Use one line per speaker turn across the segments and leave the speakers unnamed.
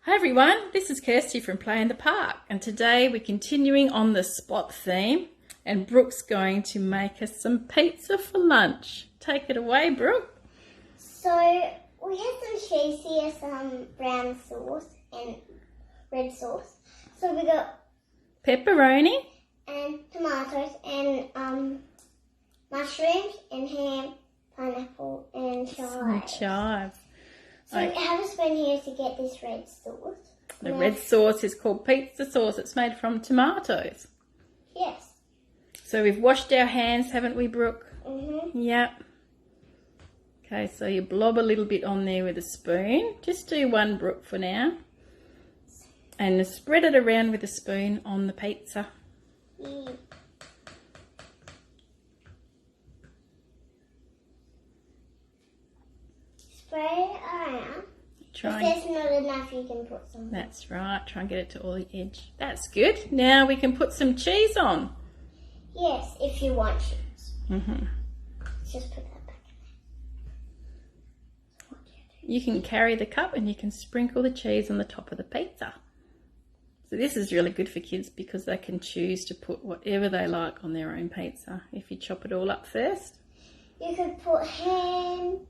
Hi everyone, this is Kirsty from Play in the Park, and today we're continuing on the spot theme, and Brooke's going to make us some pizza for lunch. Take it away, Brooke.
So we have some cheese here, some brown sauce and red sauce. So we got
Pepperoni
and tomatoes and mushrooms and ham, pineapple and chives.
chives.
So we have a spoon here to get this red sauce.
The red sauce is called pizza sauce. It's made from tomatoes.
Yes.
So we've washed our hands, haven't we, Brooke? Yep. Okay, so you blob a little bit on there with a spoon. Just do one, Brooke, for now. And spread it around with a spoon on the pizza.
Yeah. Spread it around. If there's not enough, you can put some.
That's right. Try and get it to all the edge. That's good. Now we can put some cheese on.
Yes, if you want cheese. Just put that back in there.
You can carry the cup and you can sprinkle the cheese on the top of the pizza. So this is really good for kids because they can choose to put whatever they like on their own pizza. If you chop it all up first.
You could put ham,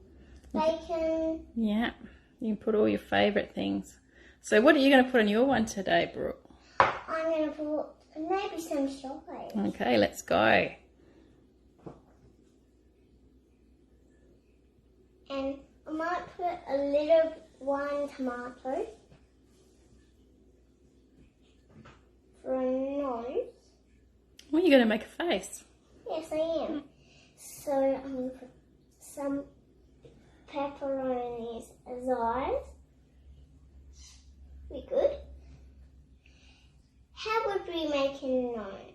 bacon.
Yeah, you can put all your favourite things. So what are you going to put on your one today, Brooke?
I'm going to put maybe some chocolate.
Okay, let's go.
And I might put a little one tomato for a nose.
Well, you're going to make a face.
Yes, I am. So I'm going to put some pepperonis as eyes. Be good. How would we make a mouth?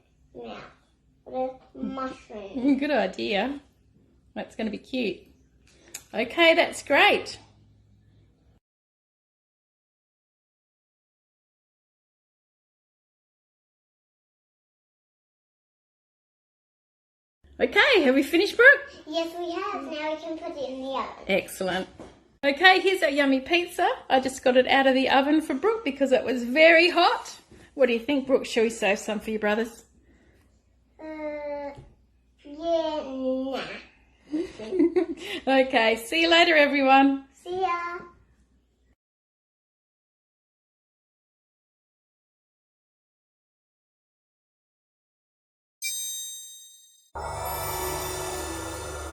With a mushroom.
Good idea. That's going to be cute. Okay, that's great. Okay, have we finished, Brooke?
Yes, we have. Now we can put it in the oven.
Excellent. Okay, here's our yummy pizza. I just got it out of the oven for Brooke because it was very hot. What do you think, Brooke? Shall we save some for your brothers?
Yeah, nah.
Okay, see you later, everyone.